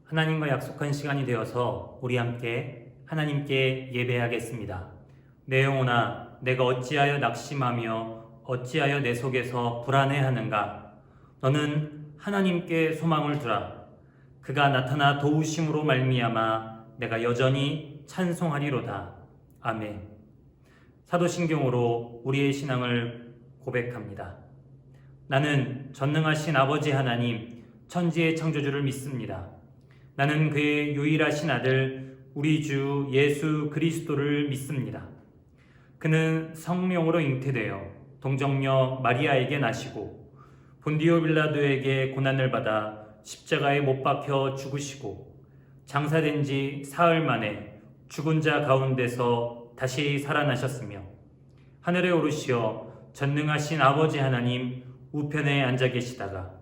하나님과 약속한 시간이 되어서 우리 함께 하나님께 예배하겠습니다. 내 영혼아, 내가 어찌하여 낙심하며 어찌하여 내 속에서 불안해하는가? 너는 하나님께 소망을 두라. 그가 나타나 도우심으로 말미암아 내가 여전히 찬송하리로다. 아멘. 사도신경으로 우리의 신앙을 고백합니다. 나는 전능하신 아버지 하나님, 천지의 창조주를 믿습니다. 나는 그의 유일하신 아들 우리 주 예수 그리스도를 믿습니다. 그는 성령으로 잉태되어 동정녀 마리아에게 나시고 본디오 빌라도에게 고난을 받아 십자가에 못 박혀 죽으시고 장사된 지 사흘 만에 죽은 자 가운데서 다시 살아나셨으며 하늘에 오르시어 전능하신 아버지 하나님 우편에 앉아 계시다가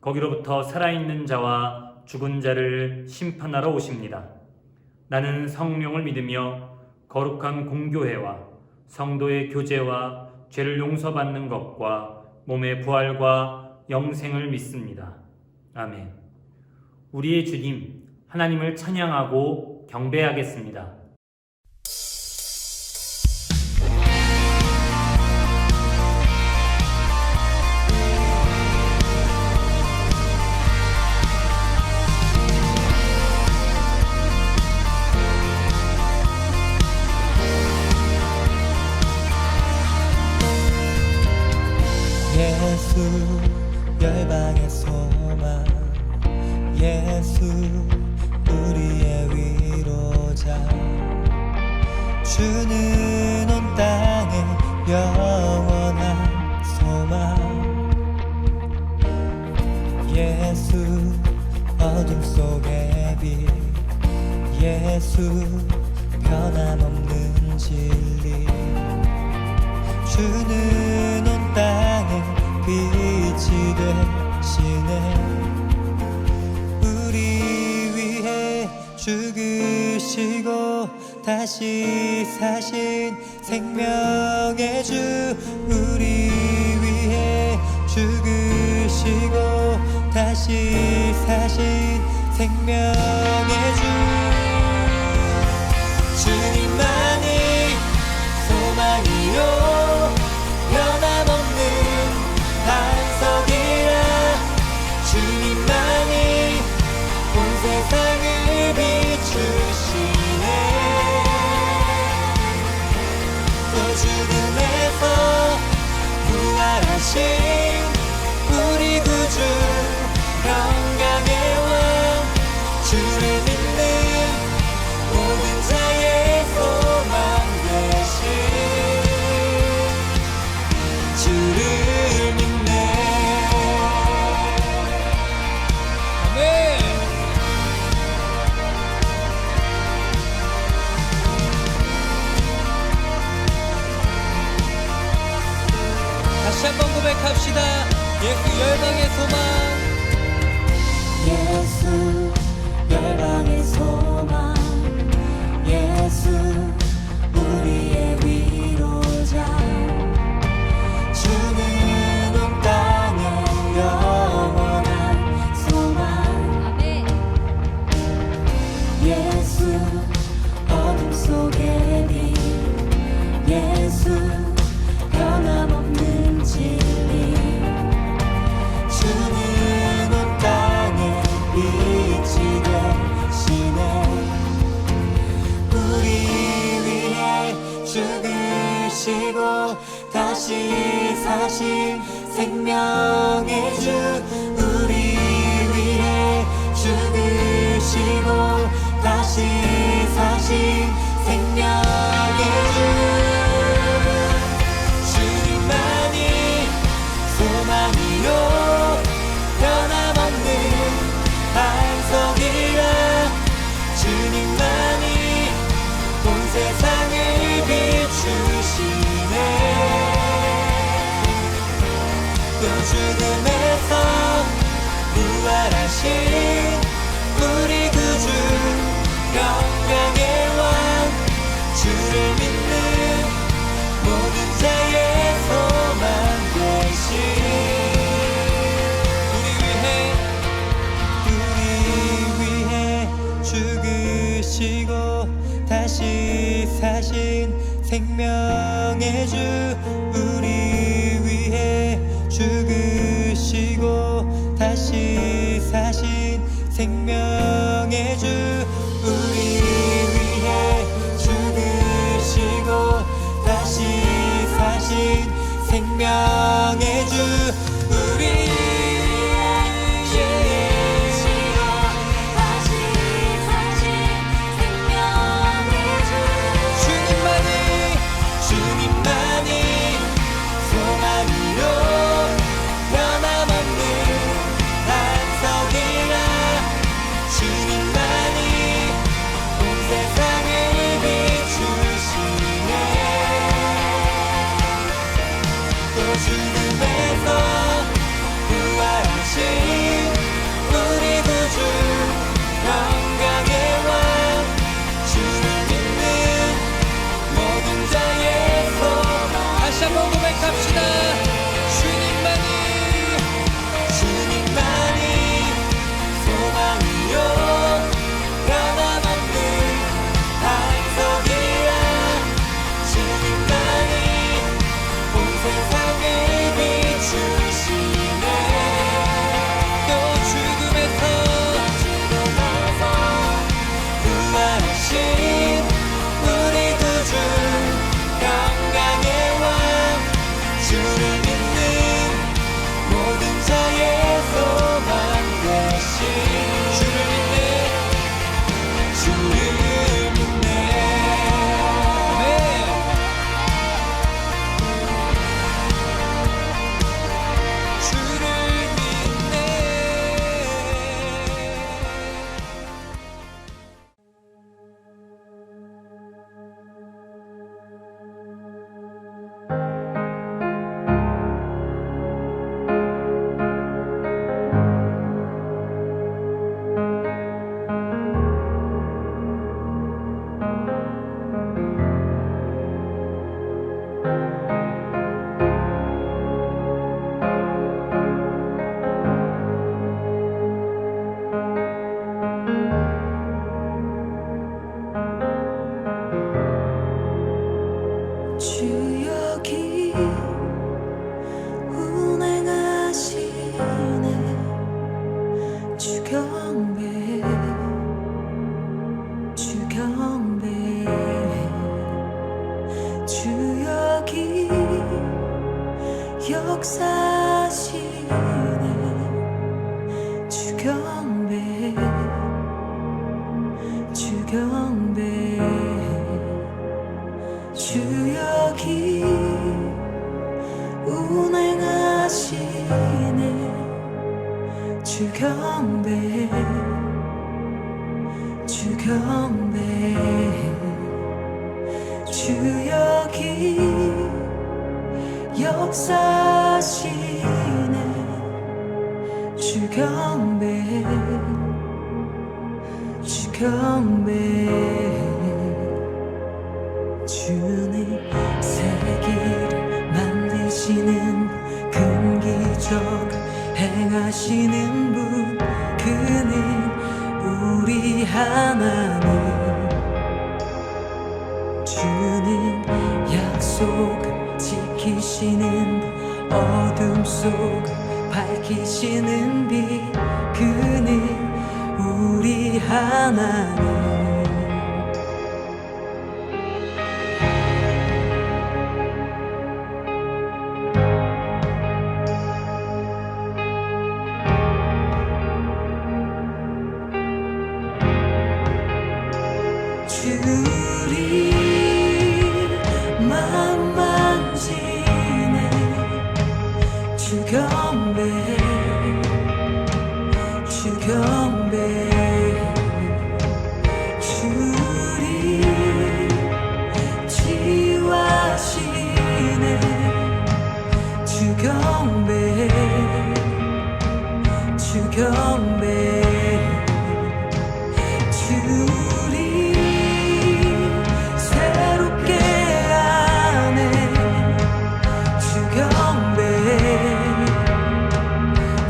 거기로부터 살아있는 자와 죽은 자를 심판하러 오십니다. 나는 성령을 믿으며 거룩한 공교회와 성도의 교제와 죄를 용서받는 것과 몸의 부활과 영생을 믿습니다. 아멘. 우리의 주님 하나님을 찬양하고 경배하겠습니다. 예수 열방의 소망, 예수 우리의 위로자, 주는 온 땅의 영원한 소망. 예수 어둠 속의 빛, 예수 변함없는 진리, 주는 온 땅의 빛이 되시네. 우리 위해 죽으시고 다시 사신 생명의 주, 우리 위해 죽으시고 다시 사신 생명의 주. 주님만이 소망이요 변함없는 반석이라. 주님만이 온 세상을 비추시네. 또 죽음에서 부활하신 우리 구주 평강의 왕, 주를 믿는 모든 자의 소망 되신 주를 믿네. 아멘. 다시 한번 고백합시다. 예수 열방의 소망, 예수 열방의 소망, 예수 우리의 위로자, 주는 온 땅의 영원한 소망. 아멘. 예수 어둠 속의 빛, 예수 변함없는 진리, 주는 온 땅의 빛이 되시네. 우리 위해 죽으시고 다시 사신 생명의 주, 우리 위해 죽으시고 다시 사신 생명의 주. 주님만이 소망이요 변함없는 반석이라. 주님만이 온 세상을 비추시네. 또 죽음에서 부활하신 우리 구주 평강의 왕, 주를 믿는 모든 자의 소망 되신. 우리 위해 생명의 주 우리 위해 죽으시고 다시 사신 생명의 주 우리 위해 죽으시고 다시 사신 생명의 주 우리 역사시네 주경배 주경배 주 여기 운행하시네 주경배 주경배 주 여기 역사시네 주경배 주경배 주님 세계를 만드시는 큰 기적 행하시는 분 그는 우리 하나님 주는 약속 지키시는 분 어둠 속 밝히시는 빛 그는 우리 하나님 주리 맘 만지네 주경배 주경배 주리 지와시네 주경배 주경배 주리 새롭게 하네 주경배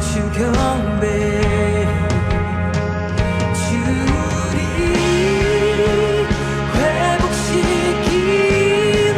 주경배 주리 회복시키네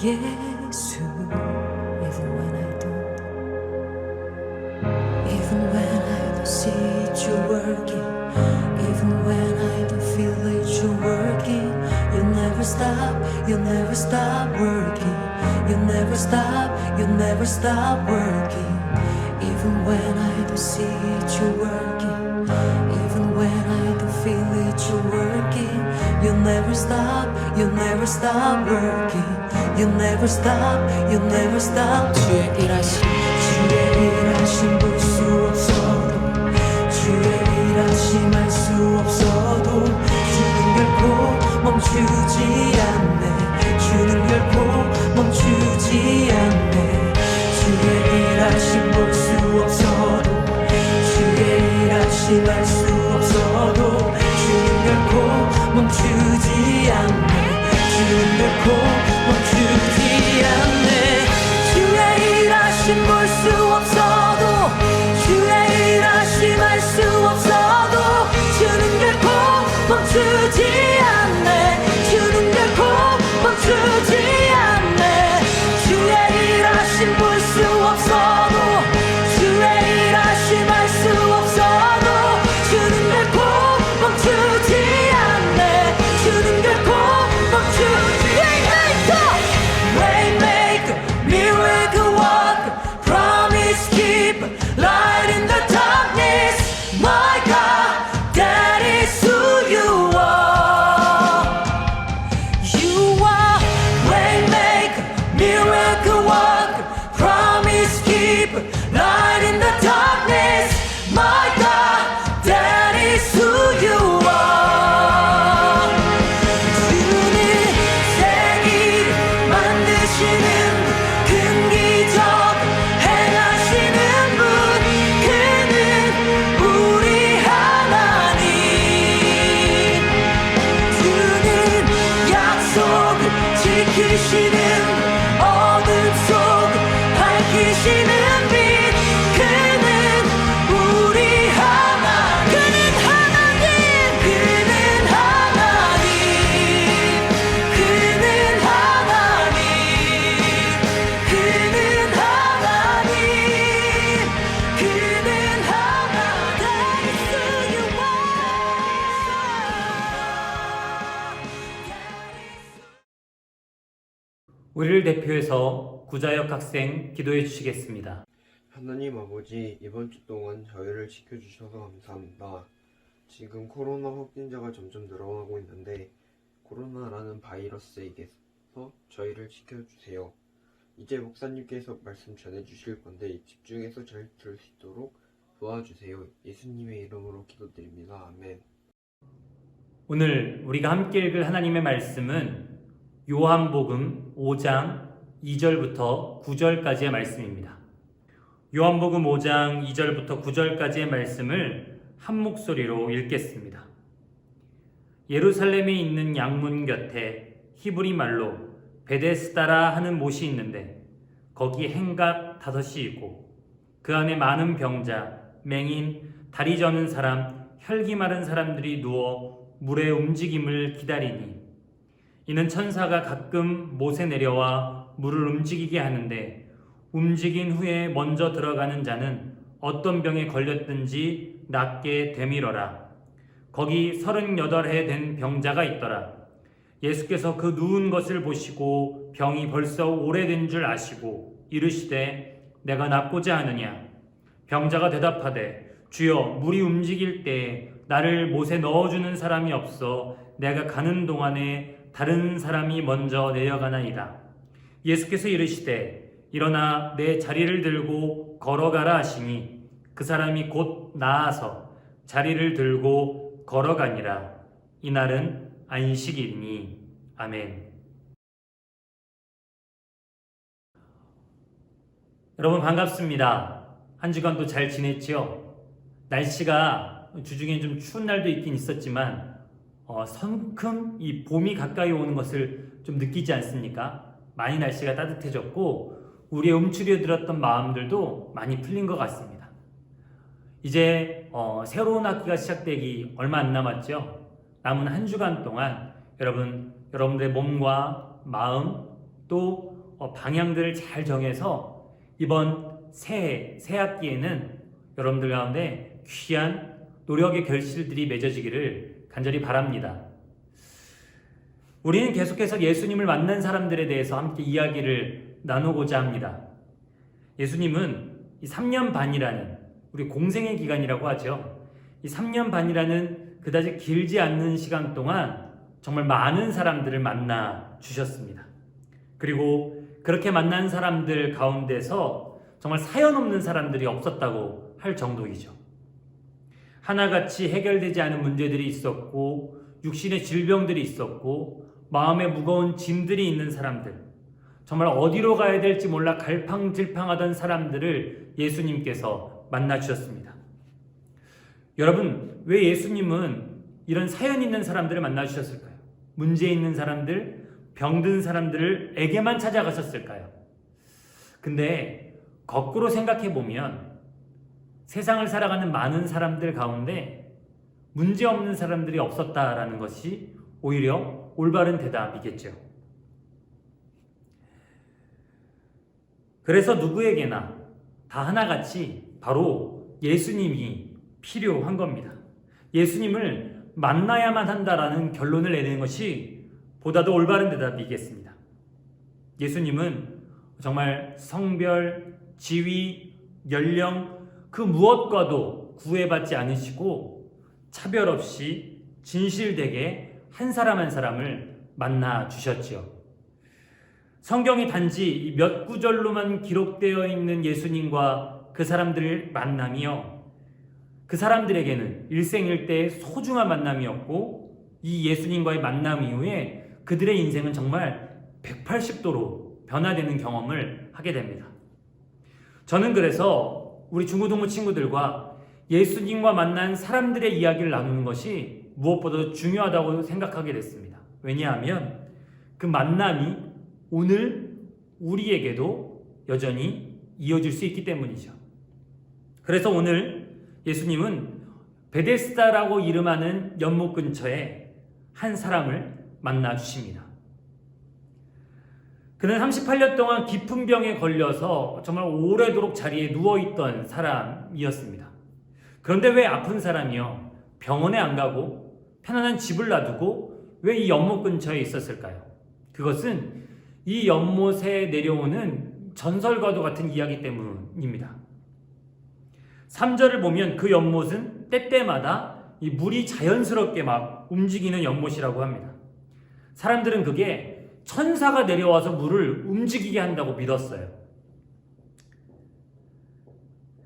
예수. Even when I don't, even when I don't see it, you're working. Even when I don't feel it, you're working. You never stop, you never stop working. You never stop, you never stop working. Even when I don't see it, you're working. Even when I don't feel it, you're working. You never stop, you never stop working. You never stop, you never stop. 주의 일하심 볼 수 없어도, 주의 일하심 알 수 없어도, 주는 결코 멈추지 않네. 주는 결코 멈추지 않네. 주의 일하심 볼 수 없어도, 주의 일하심 알 수 없어도, 주는 결코 멈추지 않네. 주는 결코 멈추지 않네. 주의 일하심 볼 수 없어도, 주의 일하심 알 수 없어도, 주는 결코 멈추지 않네. 주는 결코 멈추지 않네. 주의 일하심 볼 수 없어도, 주의 일하심 알 수 없어도, 주는 결코 멈추지 않네. 주는 결코 멈추지 Waymaker, miracle worker, promise keeper, light in the darkness. My God, that is who you are. You are waymaker, miracle worker, promise keeper, light in the darkness. My God, that is who you are. 주는 세기를 만드시는 분, 큰 기적 행하시는 분, 그는 우리 하나님. 주는 약속을 지키시는 분, 어둠 속을 밝히시는 빛, 그는 우리 하나님. 그는 하나님. 그는 하나님. 그는 하나님. 그는 하나님. 그는 하나님. That is who you are. 우리를 대표해서 구자역 학생 기도해 주시겠습니다. 하나님 아버지, 이번 주 동안 저희를 지켜주셔서 감사합니다. 지금 코로나 확진자가 점점 늘어나고 있는데 코로나라는 바이러스에게서 저희를 지켜주세요. 이제 목사님께서 말씀 전해주실 건데 집중해서 잘 들을 수 있도록 도와주세요. 예수님의 이름으로 기도드립니다. 아멘. 오늘 우리가 함께 읽을 하나님의 말씀은 요한복음 5장 2절부터 9절까지의 말씀입니다. 요한복음 5장 2절부터 9절까지의 말씀을 한 목소리로 읽겠습니다. 예루살렘에 있는 양문 곁에 히브리 말로 베데스다라 하는 못이 있는데 거기 행각 5이 있고 그 안에 많은 병자, 맹인, 다리 저는 사람, 혈기 마른 사람들이 누워 물의 움직임을 기다리니 이는 천사가 가끔 못에 내려와 물을 움직이게 하는데 움직인 후에 먼저 들어가는 자는 어떤 병에 걸렸든지 낫게 되밀어라. 거기 38해 된 병자가 있더라. 예수께서 그 누운 것을 보시고 병이 벌써 오래된 줄 아시고 이르시되 내가 낫고자 하느냐. 병자가 대답하되 주여 물이 움직일 때에 나를 못에 넣어주는 사람이 없어 내가 가는 동안에 다른 사람이 먼저 내려가나이다. 예수께서 이르시되 일어나 내 자리를 들고 걸어가라 하시니 그 사람이 곧 나아서 자리를 들고 걸어가니라. 이날은 안식일이니. 아멘. 여러분 반갑습니다. 한 주간도 잘 지냈지요? 날씨가 주중에 좀 추운 날도 있긴 있었지만 성큼 이 봄이 가까이 오는 것을 좀 느끼지 않습니까? 많이 날씨가 따뜻해졌고 우리의 움츠려 들었던 마음들도 많이 풀린 것 같습니다. 이제 새로운 학기가 시작되기 얼마 안 남았죠? 남은 한 주간 동안 여러분들의 몸과 마음 또 방향들을 잘 정해서 이번 새 학기에는 여러분들 가운데 귀한 노력의 결실들이 맺어지기를 간절히 바랍니다. 우리는 계속해서 예수님을 만난 사람들에 대해서 함께 이야기를 나누고자 합니다. 예수님은 이 3년 반이라는 우리 공생의 기간이라고 하죠. 이 3년 반이라는 그다지 길지 않는 시간 동안 정말 많은 사람들을 만나 주셨습니다. 그리고 그렇게 만난 사람들 가운데서 정말 사연 없는 사람들이 없었다고 할 정도이죠. 하나같이 해결되지 않은 문제들이 있었고 육신의 질병들이 있었고 마음에 무거운 짐들이 있는 사람들, 정말 어디로 가야 될지 몰라 갈팡질팡하던 사람들을 예수님께서 만나 주셨습니다. 여러분, 왜 예수님은 이런 사연 있는 사람들을 만나 주셨을까요? 문제 있는 사람들, 병든 사람들에게만 찾아가셨을까요? 근데 거꾸로 생각해 보면 세상을 살아가는 많은 사람들 가운데 문제 없는 사람들이 없었다라는 것이 오히려 올바른 대답이겠죠. 그래서 누구에게나 다 하나같이 바로 예수님이 필요한 겁니다. 예수님을 만나야만 한다라는 결론을 내리는 것이 보다도 올바른 대답이겠습니다. 예수님은 정말 성별, 지위, 연령 그 무엇과도 구애받지 않으시고 차별 없이 진실되게 한 사람 한 사람을 만나 주셨지요. 성경이 단지 몇 구절로만 기록되어 있는 예수님과 그 사람들을 만남이요, 그 사람들에게는 일생일대의 소중한 만남이었고 이 예수님과의 만남 이후에 그들의 인생은 정말 180도로 변화되는 경험을 하게 됩니다. 저는 그래서 우리 중고등부 친구들과 예수님과 만난 사람들의 이야기를 나누는 것이 무엇보다 중요하다고 생각하게 됐습니다. 왜냐하면 그 만남이 오늘 우리에게도 여전히 이어질 수 있기 때문이죠. 그래서 오늘 예수님은 베데스다라고 이름하는 연못 근처에 한 사람을 만나 주십니다. 그는 38년 동안 깊은 병에 걸려서 정말 오래도록 자리에 누워있던 사람이었습니다. 그런데 왜 아픈 사람이요, 병원에 안 가고 편안한 집을 놔두고 왜 이 연못 근처에 있었을까요? 그것은 이 연못에 내려오는 전설과도 같은 이야기 때문입니다. 3절을 보면 그 연못은 때때마다 이 물이 자연스럽게 막 움직이는 연못이라고 합니다. 사람들은 그게 천사가 내려와서 물을 움직이게 한다고 믿었어요.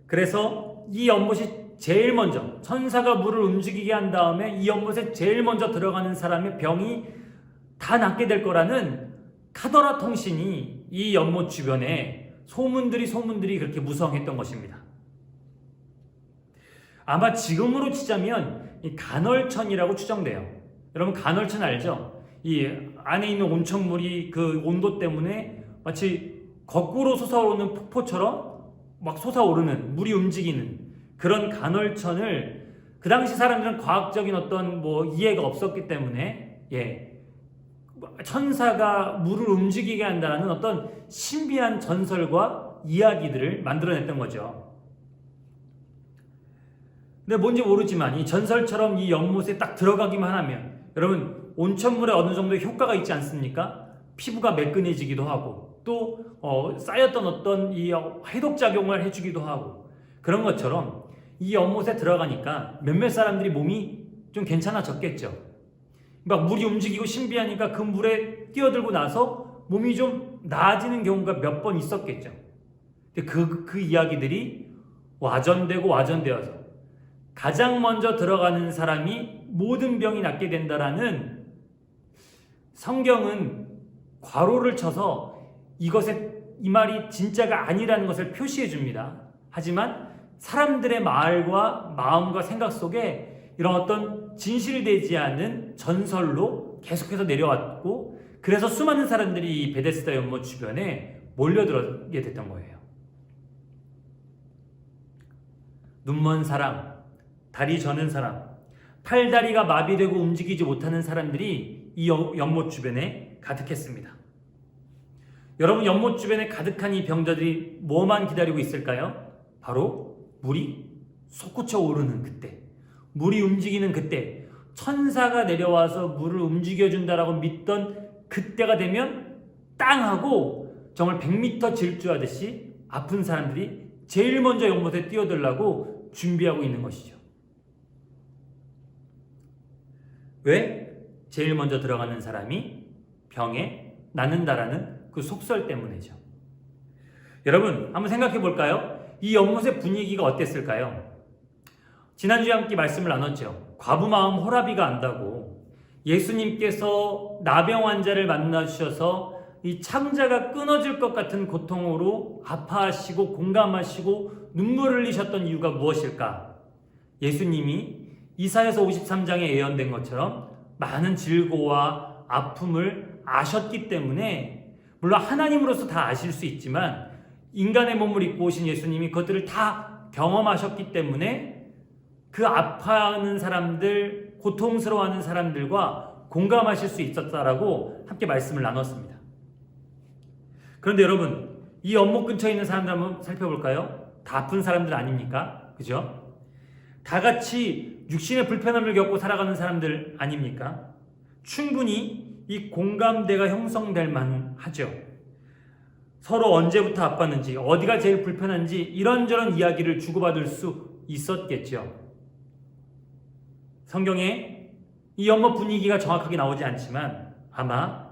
그래서 이 연못이 제일 먼저, 천사가 물을 움직이게 한 다음에 이 연못에 제일 먼저 들어가는 사람의 병이 다 낫게 될 거라는 카더라 통신이 이 연못 주변에 소문들이 그렇게 무성했던 것입니다. 아마 지금으로 치자면 이 간헐천이라고 추정돼요. 여러분, 간헐천 알죠? 이 안에 있는 온천물이 그 온도 때문에 마치 거꾸로 솟아오르는 폭포처럼 막 솟아오르는, 물이 움직이는 그런 간헐천을, 그 당시 사람들은 과학적인 어떤 이해가 없었기 때문에 천사가 물을 움직이게 한다는 어떤 신비한 전설과 이야기들을 만들어냈던 거죠. 근데 뭔지 모르지만 이 전설처럼 이 연못에 딱 들어가기만 하면, 여러분, 온천물에 어느 정도의 효과가 있지 않습니까? 피부가 매끈해지기도 하고 또 쌓였던 어떤 이 해독작용을 해주기도 하고, 그런 것처럼 이 연못에 들어가니까 몇몇 사람들이 몸이 좀 괜찮아졌겠죠. 막 물이 움직이고 신비하니까 그 물에 뛰어들고 나서 몸이 좀 나아지는 경우가 몇 번 있었겠죠. 근데 그 이야기들이 와전되어서 가장 먼저 들어가는 사람이 모든 병이 낫게 된다라는, 성경은 괄호를 쳐서 이 말이 진짜가 아니라는 것을 표시해 줍니다. 하지만 사람들의 마음과 생각 속에 이런 어떤 진실되지 않은 전설로 계속해서 내려왔고, 그래서 수많은 사람들이 이 베데스다 연못 주변에 몰려들게 됐던 거예요. 눈먼 사람, 다리 저는 사람, 팔다리가 마비되고 움직이지 못하는 사람들이 이 연못 주변에 가득했습니다. 여러분 연못 주변에 가득한 이 병자들이 뭐만 기다리고 있을까요? 바로 물이 솟구쳐 오르는 그때, 물이 움직이는 그때, 천사가 내려와서 물을 움직여준다라고 믿던 그때가 되면 땅 하고 정말 100m 질주하듯이 아픈 사람들이 제일 먼저 연못에 뛰어들라고 준비하고 있는 것이죠. 왜? 제일 먼저 들어가는 사람이 병에 낫는다라는 그 속설 때문이죠. 여러분 한번 생각해 볼까요? 이 연못의 분위기가 어땠을까요? 지난주에 함께 말씀을 나눴죠. 과부 마음 호라비가 안다고 예수님께서 나병 환자를 만나주셔서 이 창자가 끊어질 것 같은 고통으로 아파하시고 공감하시고 눈물을 흘리셨던 이유가 무엇일까? 예수님이 이사야서 53장에 예언된 것처럼 많은 질고와 아픔을 아셨기 때문에, 물론 하나님으로서 다 아실 수 있지만 인간의 몸을 입고 오신 예수님이 그것들을 다 경험하셨기 때문에 그 아파하는 사람들, 고통스러워하는 사람들과 공감하실 수 있었다라고 함께 말씀을 나눴습니다. 그런데 여러분, 이 연못 근처에 있는 사람들 한번 살펴볼까요? 다 아픈 사람들 아닙니까? 그죠? 다 같이 육신의 불편함을 겪고 살아가는 사람들 아닙니까? 충분히 이 공감대가 형성될 만하죠. 서로 언제부터 아팠는지, 어디가 제일 불편한지 이런저런 이야기를 주고받을 수 있었겠죠. 성경에 이 연못 분위기가 정확하게 나오지 않지만 아마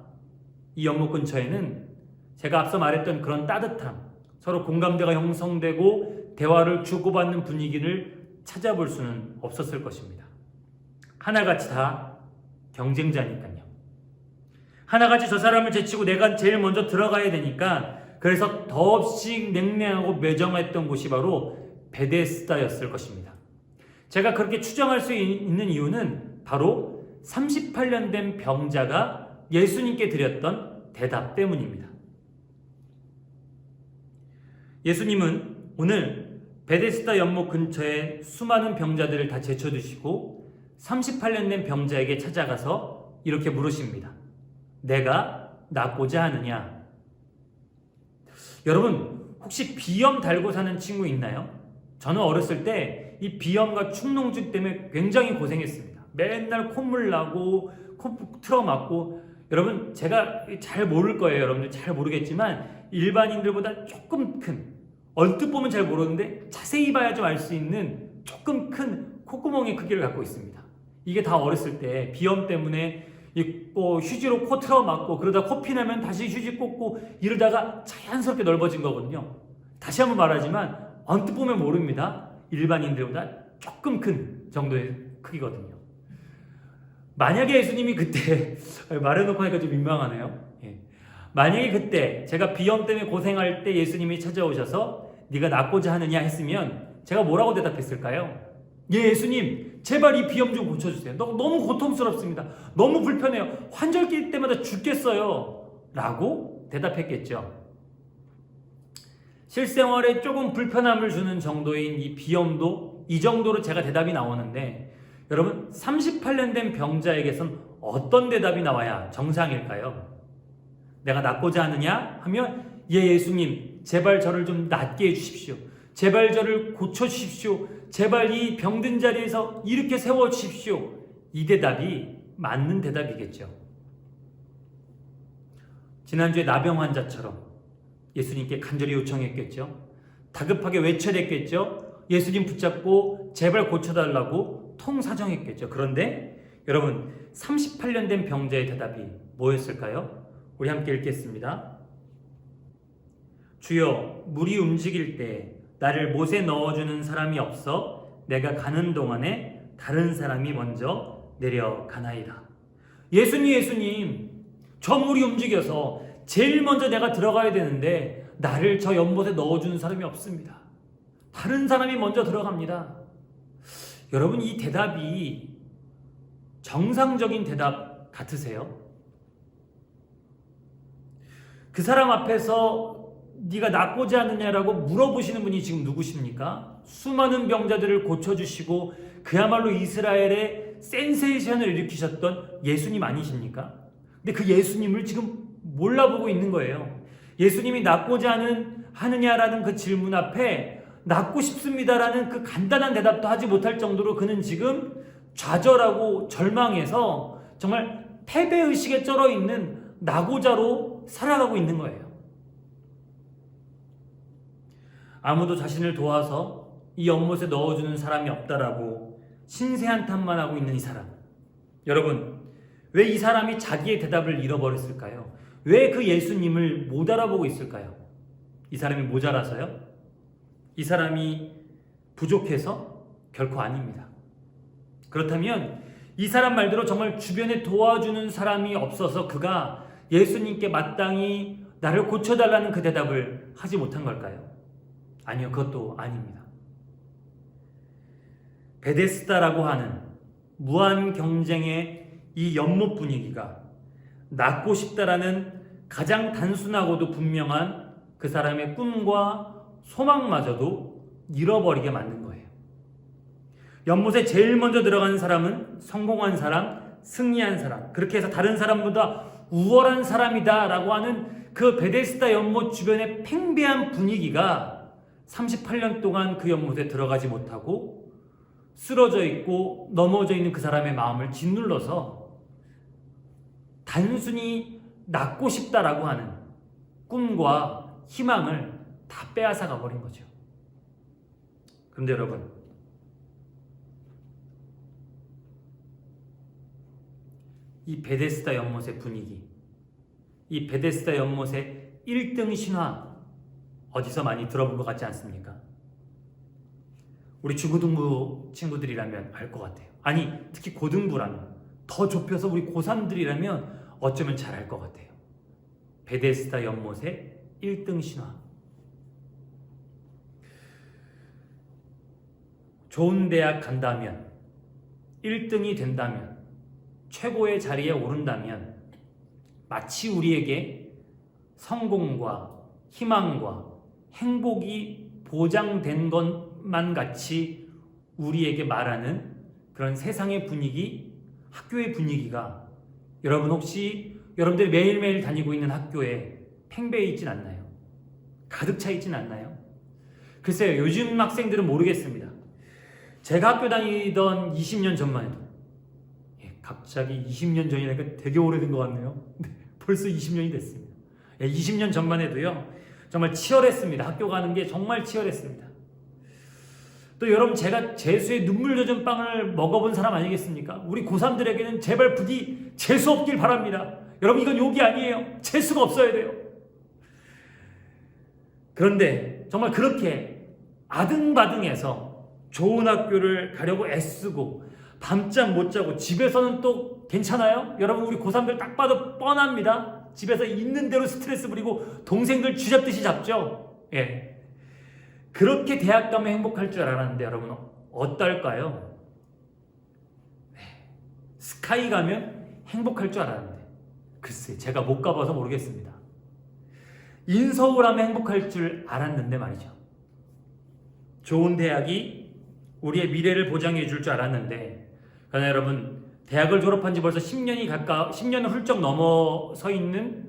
이 연못 근처에는 제가 앞서 말했던 그런 따뜻함, 서로 공감대가 형성되고 대화를 주고받는 분위기를 찾아볼 수는 없었을 것입니다. 하나같이 다 경쟁자니까요. 하나같이 저 사람을 제치고 내가 제일 먼저 들어가야 되니까, 그래서 더없이 냉랭하고 매정했던 곳이 바로 베데스다였을 것입니다. 제가 그렇게 추정할 수 있는 이유는 바로 38년 된 병자가 예수님께 드렸던 대답 때문입니다. 예수님은 오늘 베데스다 연못 근처에 수많은 병자들을 다 제쳐두시고 38년 된 병자에게 찾아가서 이렇게 물으십니다. 내가 낫고자 하느냐? 여러분 혹시 비염 달고 사는 친구 있나요? 저는 어렸을 때 이 비염과 축농증 때문에 굉장히 고생했습니다. 맨날 콧물 나고 코 틀어 맞고, 여러분 제가 잘 모를 거예요. 여러분들 잘 모르겠지만 일반인들보다 조금 큰, 얼뜻 보면 잘 모르는데 자세히 봐야 좀 알 수 있는 조금 큰 콧구멍의 크기를 갖고 있습니다. 이게 다 어렸을 때 비염 때문에 휴지로 코 틀어 맞고 그러다 코피 나면 다시 휴지 꽂고 이러다가 자연스럽게 넓어진 거거든요. 다시 한번 말하지만 언뜻 보면 모릅니다. 일반인들보다 조금 큰 정도의 크기거든요. 만약에 예수님이 그때 말해놓고 하니까 좀 민망하네요. 만약에 그때 제가 비염 때문에 고생할 때 예수님이 찾아오셔서 네가 낫고자 하느냐 했으면 제가 뭐라고 대답했을까요? 예, 예수님 제발 이 비염 좀 고쳐주세요. 너무 고통스럽습니다. 너무 불편해요. 환절기 때마다 죽겠어요 라고 대답했겠죠. 실생활에 조금 불편함을 주는 정도인 이 비염도 이 정도로 제가 대답이 나오는데, 여러분 38년 된 병자에게선 어떤 대답이 나와야 정상일까요? 내가 낫고자 하느냐 하면 예, 예수님 제발 저를 좀 낫게 해주십시오. 제발 저를 고쳐주십시오. 제발 이 병든 자리에서 이렇게 세워주십시오. 이 대답이 맞는 대답이겠죠. 지난주에 나병 환자처럼 예수님께 간절히 요청했겠죠. 다급하게 외쳐댔겠죠. 예수님 붙잡고 제발 고쳐달라고 통사정했겠죠. 그런데 여러분 38년 된 병자의 대답이 뭐였을까요? 우리 함께 읽겠습니다. 주여, 물이 움직일 때 나를 못에 넣어주는 사람이 없어 내가 가는 동안에 다른 사람이 먼저 내려가나이다. 예수님, 저 물이 움직여서 제일 먼저 내가 들어가야 되는데 나를 저 연못에 넣어주는 사람이 없습니다. 다른 사람이 먼저 들어갑니다. 여러분 이 대답이 정상적인 대답 같으세요? 그 사람 앞에서 네가 낫고자 하느냐라고 물어보시는 분이 지금 누구십니까? 수많은 병자들을 고쳐주시고 그야말로 이스라엘의 센세이션을 일으키셨던 예수님 아니십니까? 근데 그 예수님을 지금 몰라보고 있는 거예요. 예수님이 낳고자 하느냐라는 그 질문 앞에 낳고 싶습니다라는 그 간단한 대답도 하지 못할 정도로 그는 지금 좌절하고 절망해서 정말 패배의식에 쩔어 있는 낙오자로 살아가고 있는 거예요. 아무도 자신을 도와서 이 연못에 넣어주는 사람이 없다라고 신세한탄만 하고 있는 이 사람. 여러분, 왜 이 사람이 자기의 대답을 잃어버렸을까요? 왜 그 예수님을 못 알아보고 있을까요? 이 사람이 모자라서요? 이 사람이 부족해서? 결코 아닙니다. 그렇다면 이 사람 말대로 정말 주변에 도와주는 사람이 없어서 그가 예수님께 마땅히 나를 고쳐달라는 그 대답을 하지 못한 걸까요? 아니요, 그것도 아닙니다. 베데스다라고 하는 무한 경쟁의 이 연못 분위기가 낳고 싶다라는 가장 단순하고도 분명한 그 사람의 꿈과 소망마저도 잃어버리게 만든 거예요. 연못에 제일 먼저 들어가는 사람은 성공한 사람, 승리한 사람, 그렇게 해서 다른 사람보다 우월한 사람이다 라고 하는 그 베데스다 연못 주변의 팽배한 분위기가 38년 동안 그 연못에 들어가지 못하고 쓰러져 있고 넘어져 있는 그 사람의 마음을 짓눌러서 단순히 낳고 싶다라고 하는 꿈과 희망을 다 빼앗아가 버린 거죠. 그런데 여러분, 이 베데스다 연못의 분위기, 이 베데스다 연못의 1등 신화 어디서 많이 들어본 것 같지 않습니까? 우리 중고등부 친구들이라면 알 것 같아요. 아니, 특히 고등부라면, 더 좁혀서 우리 고3들이라면 어쩌면 잘 알 것 같아요. 베데스다 연못의 1등 신화. 좋은 대학 간다면, 1등이 된다면, 최고의 자리에 오른다면 마치 우리에게 성공과 희망과 행복이 보장된 것만 같이 우리에게 말하는 그런 세상의 분위기, 학교의 분위기가 여러분 혹시 여러분들이 매일매일 다니고 있는 학교에 팽배해 있진 않나요? 가득 차 있진 않나요? 글쎄요, 요즘 학생들은 모르겠습니다. 제가 학교 다니던 20년 전만 해도, 갑자기 20년 전이니까 되게 오래된 것 같네요. 벌써 20년이 됐습니다. 20년 전만 해도요, 정말 치열했습니다. 학교 가는 게 정말 치열했습니다. 또 여러분, 제가 재수에 눈물 젖은 빵을 먹어본 사람 아니겠습니까? 우리 고3들에게는 제발 부디 재수 없길 바랍니다. 여러분, 이건 욕이 아니에요. 재수가 없어야 돼요. 그런데 정말 그렇게 아등바등해서 좋은 학교를 가려고 애쓰고 밤잠 못 자고 집에서는 또 괜찮아요? 여러분, 우리 고3들 딱 봐도 뻔합니다. 집에서 있는 대로 스트레스 부리고 동생들 쥐잡듯이 잡죠. 예. 그렇게 대학 가면 행복할 줄 알았는데 여러분, 어떨까요? 스카이 가면 행복할 줄 알았는데 글쎄, 제가 못 가봐서 모르겠습니다. 인서울 하면 행복할 줄 알았는데 말이죠. 좋은 대학이 우리의 미래를 보장해 줄 줄 알았는데, 그러나 여러분, 대학을 졸업한 지 벌써 10년을 훌쩍 넘어서 있는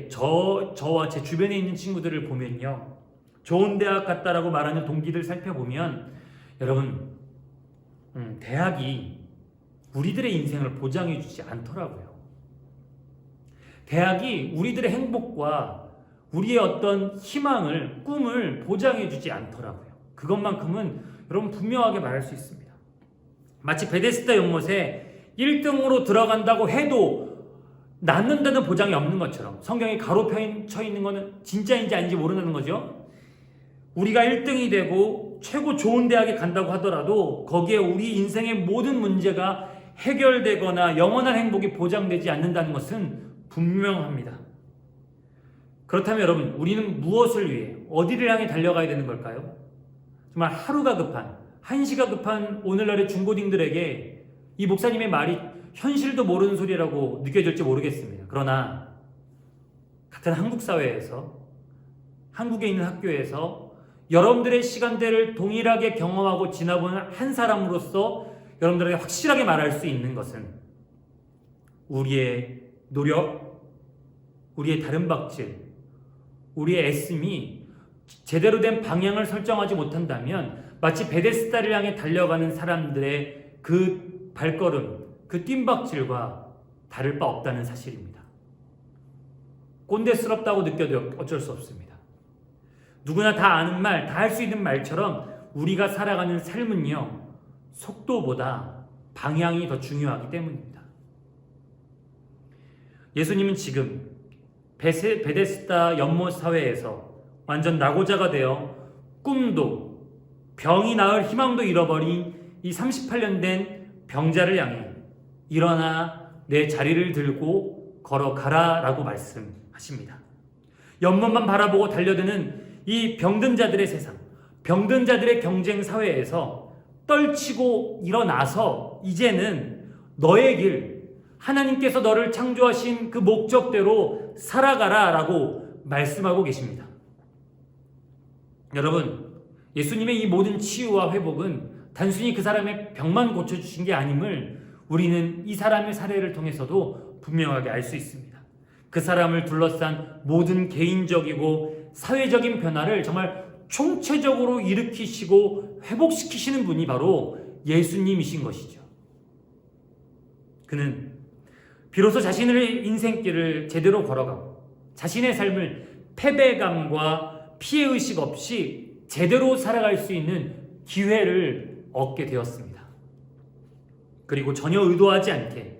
저와 제 주변에 있는 친구들을 보면요, 좋은 대학 갔다라고 말하는 동기들 살펴보면 여러분, 대학이 우리들의 인생을 보장해 주지 않더라고요. 대학이 우리들의 행복과 우리의 어떤 희망을, 꿈을 보장해 주지 않더라고요. 그것만큼은 여러분 분명하게 말할 수 있습니다. 마치 베데스다 연못에 1등으로 들어간다고 해도 낳는다는 보장이 없는 것처럼, 성경에 가로 쳐 있는 것은 진짜인지 아닌지 모른다는 거죠. 우리가 1등이 되고 최고 좋은 대학에 간다고 하더라도 거기에 우리 인생의 모든 문제가 해결되거나 영원한 행복이 보장되지 않는다는 것은 분명합니다. 그렇다면 여러분, 우리는 무엇을 위해, 어디를 향해 달려가야 되는 걸까요? 정말 하루가 급한, 한시가 급한 오늘날의 중고딩들에게 이 목사님의 말이 현실도 모르는 소리라고 느껴질지 모르겠습니다. 그러나 같은 한국 사회에서, 한국에 있는 학교에서 여러분들의 시간대를 동일하게 경험하고 지나보는 한 사람으로서 여러분들에게 확실하게 말할 수 있는 것은 우리의 노력, 우리의 다른 박질, 우리의 애씀이 제대로 된 방향을 설정하지 못한다면 마치 베데스다를 향해 달려가는 사람들의 그 발걸음, 그 뜀박질과 다를 바 없다는 사실입니다. 꼰대스럽다고 느껴도 어쩔 수 없습니다. 누구나 다 아는 말, 다 할 수 있는 말처럼 우리가 살아가는 삶은요, 속도보다 방향이 더 중요하기 때문입니다. 예수님은 지금 베데스다 연못 사회에서 완전 낙오자가 되어 꿈도 병이 나을 희망도 잃어버린 이 38년 된 병자를 향해 일어나 내 자리를 들고 걸어가라 라고 말씀하십니다. 연못만 바라보고 달려드는 이 병든 자들의 세상, 병든 자들의 경쟁 사회에서 떨치고 일어나서 이제는 너의 길, 하나님께서 너를 창조하신 그 목적대로 살아가라 라고 말씀하고 계십니다. 여러분, 예수님의 이 모든 치유와 회복은 단순히 그 사람의 병만 고쳐주신 게 아님을 우리는 이 사람의 사례를 통해서도 분명하게 알 수 있습니다. 그 사람을 둘러싼 모든 개인적이고 사회적인 변화를 정말 총체적으로 일으키시고 회복시키시는 분이 바로 예수님이신 것이죠. 그는 비로소 자신의 인생길을 제대로 걸어가고 자신의 삶을 패배감과 피해의식 없이 제대로 살아갈 수 있는 기회를 얻게 되었습니다. 그리고 전혀 의도하지 않게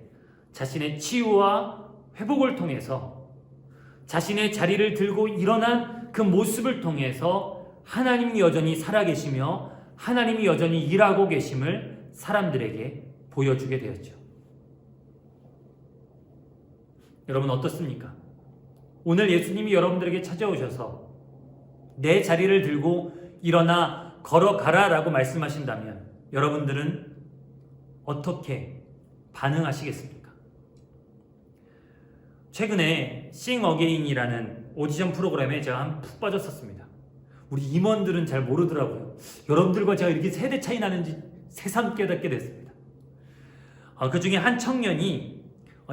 자신의 치유와 회복을 통해서 자신의 자리를 들고 일어난 그 모습을 통해서 하나님이 여전히 살아계시며 하나님이 여전히 일하고 계심을 사람들에게 보여주게 되었죠. 여러분 어떻습니까? 오늘 예수님이 여러분들에게 찾아오셔서 내 자리를 들고 일어나 걸어가라 라고 말씀하신다면 여러분들은 어떻게 반응하시겠습니까? 최근에 Sing Again이라는 오디션 프로그램에 제가 한 푹 빠졌었습니다. 우리 임원들은 잘 모르더라고요. 여러분들과 제가 이렇게 세대 차이 나는지 새삼 깨닫게 됐습니다. 그 중에 한 청년이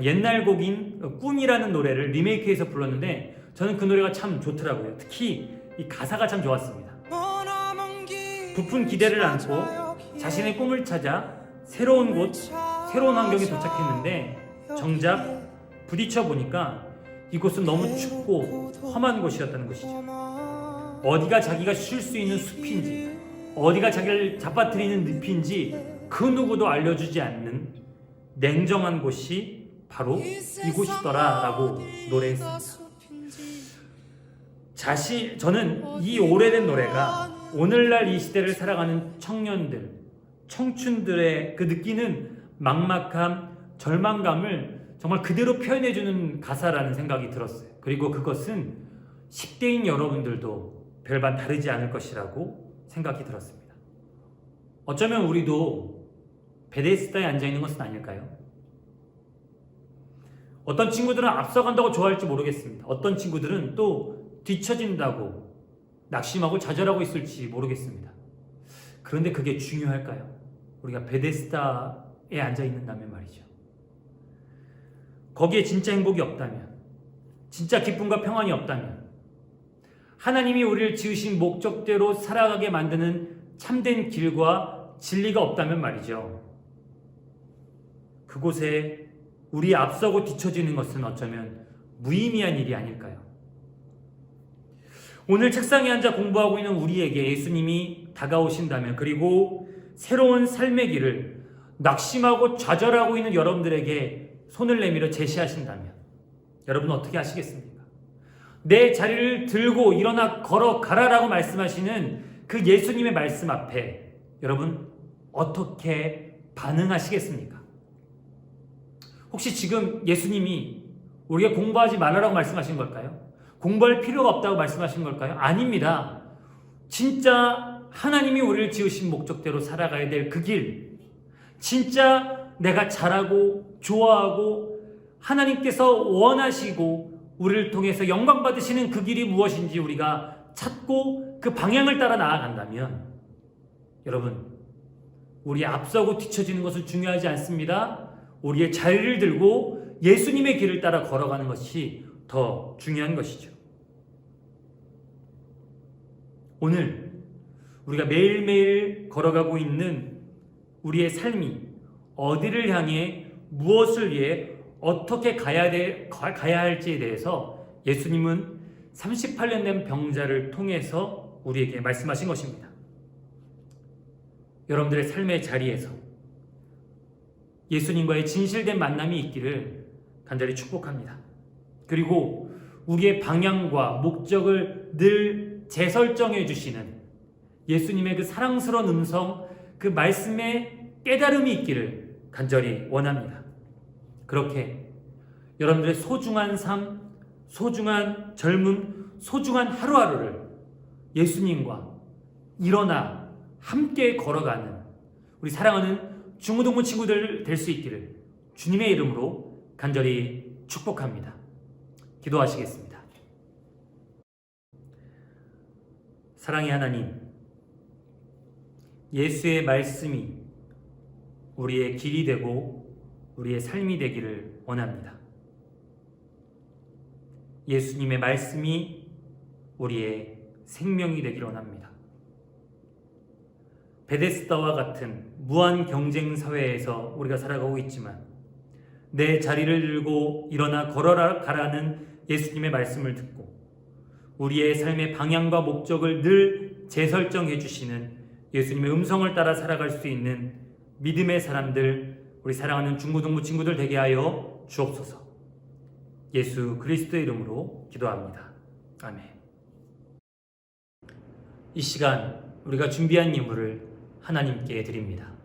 옛날 곡인 꿈이라는 노래를 리메이크해서 불렀는데 저는 그 노래가 참 좋더라고요. 특히 이 가사가 참 좋았습니다. 부푼 기대를 안고 자신의 꿈을 찾아 새로운 곳, 새로운 환경에 도착했는데 정작 부딪혀 보니까 이곳은 너무 춥고 험한 곳이었다는 것이죠. 어디가 자기가 쉴 수 있는 숲인지, 어디가 자기를 잡아뜨리는 늪인지 그 누구도 알려주지 않는 냉정한 곳이 바로 이곳이더라 라고 노래했습니다. 저는 이 오래된 노래가 오늘날 이 시대를 살아가는 청년들, 청춘들의 그 느끼는 막막함, 절망감을 정말 그대로 표현해주는 가사라는 생각이 들었어요. 그리고 그것은 10대인 여러분들도 별반 다르지 않을 것이라고 생각이 들었습니다. 어쩌면 우리도 베데스다에 앉아있는 것은 아닐까요? 어떤 친구들은 앞서간다고 좋아할지 모르겠습니다. 어떤 친구들은 또 뒤처진다고 낙심하고 좌절하고 있을지 모르겠습니다. 그런데 그게 중요할까요? 우리가 베데스다에 앉아있는다면 말이죠. 거기에 진짜 행복이 없다면, 진짜 기쁨과 평안이 없다면, 하나님이 우리를 지으신 목적대로 살아가게 만드는 참된 길과 진리가 없다면 말이죠. 그곳에 우리 앞서고 뒤처지는 것은 어쩌면 무의미한 일이 아닐까요? 오늘 책상에 앉아 공부하고 있는 우리에게 예수님이 다가오신다면, 그리고 새로운 삶의 길을 낙심하고 좌절하고 있는 여러분들에게 손을 내밀어 제시하신다면 여러분 어떻게 하시겠습니까? 내 자리를 들고 일어나 걸어가라라고 말씀하시는 그 예수님의 말씀 앞에 여러분 어떻게 반응하시겠습니까? 혹시 지금 예수님이 우리가 공부하지 말라라고 말씀하신 걸까요? 공부할 필요가 없다고 말씀하신 걸까요? 아닙니다. 진짜 하나님이 우리를 지으신 목적대로 살아가야 될 그 길, 진짜 내가 잘하고 좋아하고 하나님께서 원하시고 우리를 통해서 영광 받으시는 그 길이 무엇인지 우리가 찾고 그 방향을 따라 나아간다면 여러분, 우리 앞서고 뒤처지는 것은 중요하지 않습니다. 우리의 자리를 들고 예수님의 길을 따라 걸어가는 것이 더 중요한 것이죠. 오늘 우리가 매일매일 걸어가고 있는 우리의 삶이 어디를 향해 무엇을 위해 어떻게 가야 할지에 대해서 예수님은 38년 된 병자를 통해서 우리에게 말씀하신 것입니다. 여러분들의 삶의 자리에서 예수님과의 진실된 만남이 있기를 간절히 축복합니다. 그리고 우리의 방향과 목적을 늘 재설정해 주시는 예수님의 그 사랑스러운 음성, 그 말씀에 깨달음이 있기를 간절히 원합니다. 그렇게 여러분들의 소중한 삶, 소중한 젊음, 소중한 하루하루를 예수님과 일어나 함께 걸어가는 우리 사랑하는 중고등부 친구들 될 수 있기를 주님의 이름으로 간절히 축복합니다. 기도하시겠습니다. 사랑의 하나님, 예수의 말씀이 우리의 길이 되고 우리의 삶이 되기를 원합니다. 예수님의 말씀이 우리의 생명이 되기를 원합니다. 베데스다와 같은 무한 경쟁 사회에서 우리가 살아가고 있지만 내 자리를 들고 일어나 걸어라 가라는 예수님의 말씀을 듣고 우리의 삶의 방향과 목적을 늘 재설정해 주시는 예수님의 음성을 따라 살아갈 수 있는 믿음의 사람들, 우리 사랑하는 중고등부 친구들 되게 하여 주옵소서. 예수 그리스도의 이름으로 기도합니다. 아멘. 이 시간 우리가 준비한 예물을 하나님께 드립니다.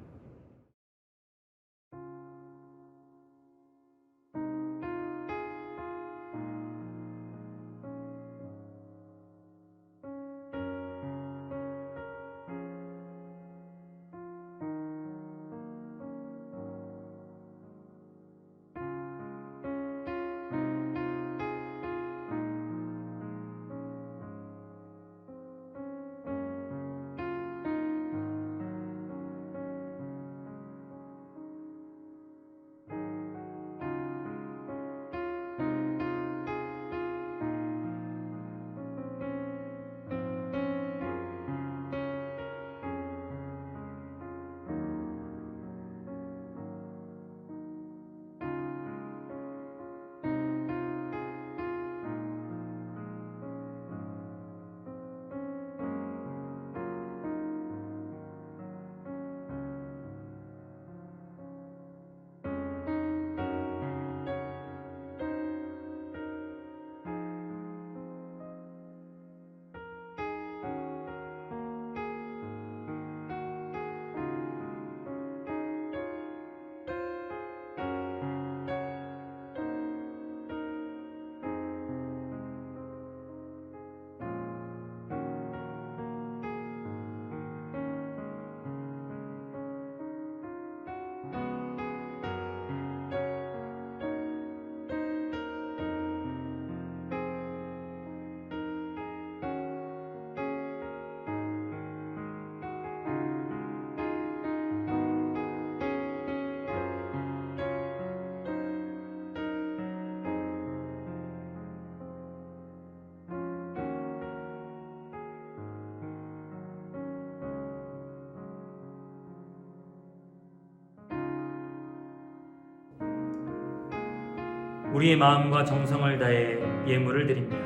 우리의 마음과 정성을 다해 예물을 드립니다.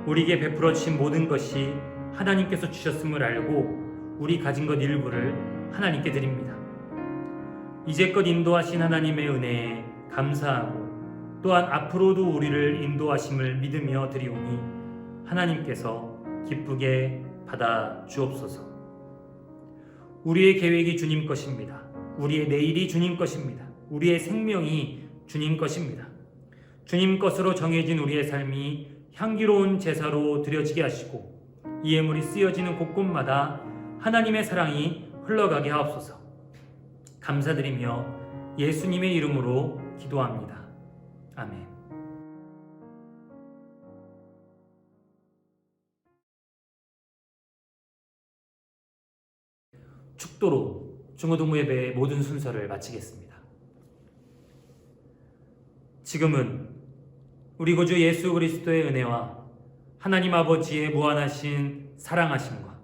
우리에게 베풀어 주신 모든 것이 하나님께서 주셨음을 알고 우리 가진 것 일부를 하나님께 드립니다. 이제껏 인도하신 하나님의 은혜에 감사하고 또한 앞으로도 우리를 인도하심을 믿으며 드리오니 하나님께서 기쁘게 받아 주옵소서. 우리의 계획이 주님 것입니다. 우리의 내일이 주님 것입니다. 우리의 생명이 주님 것입니다. 주님 것으로 정해진 우리의 삶이 향기로운 제사로 드려지게 하시고 이 예물이 쓰여지는 곳곳마다 하나님의 사랑이 흘러가게 하옵소서. 감사드리며 예수님의 이름으로 기도합니다. 아멘. 축도로 중고등부 예배의 모든 순서를 마치겠습니다. 지금은 우리 구주 예수 그리스도의 은혜와 하나님 아버지의 무한하신 사랑하심과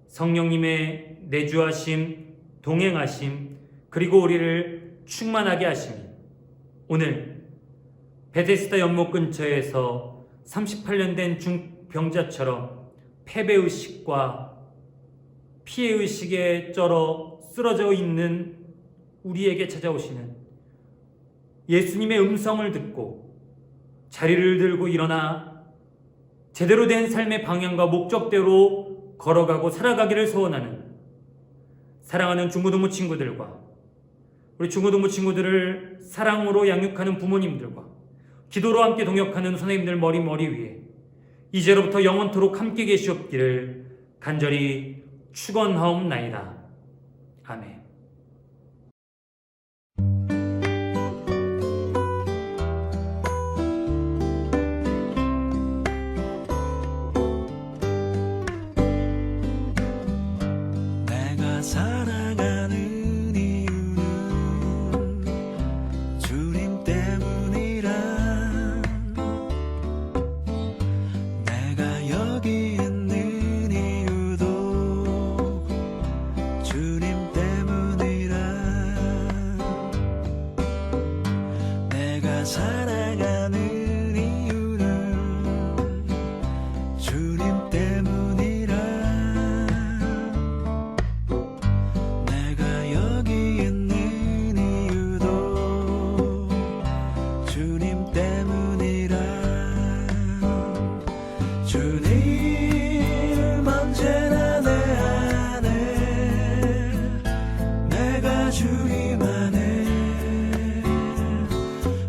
성령님의 내주하심, 동행하심, 그리고 우리를 충만하게 하심이 오늘 베데스다 연못 근처에서 38년 된 중병자처럼 패배의식과 피해의식에 쩔어 쓰러져 있는 우리에게 찾아오시는 예수님의 음성을 듣고 자리를 들고 일어나 제대로 된 삶의 방향과 목적대로 걸어가고 살아가기를 소원하는 사랑하는 중고등부 친구들과 우리 중고등부 친구들을 사랑으로 양육하는 부모님들과 기도로 함께 동역하는 선생님들 머리 위에 이제로부터 영원토록 함께 계시옵기를 간절히 축원하옵나이다. 아멘. 내가 살아가는 이유는 주님 때문이라 내가 여기 있는 이유도 주님 때문이라 내가 살아가는 이유는 주님 때문이라 내가 여기 있는 이유도 주님 때문이라 주님 언제나 내 안에 내가 주님 안에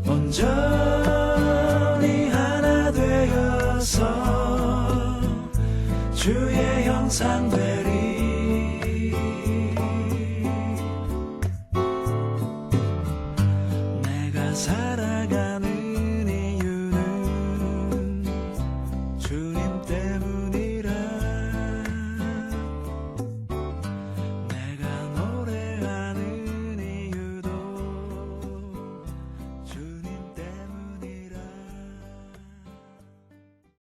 온전히 하나 되어서 주의 형상 되리 내가 살아가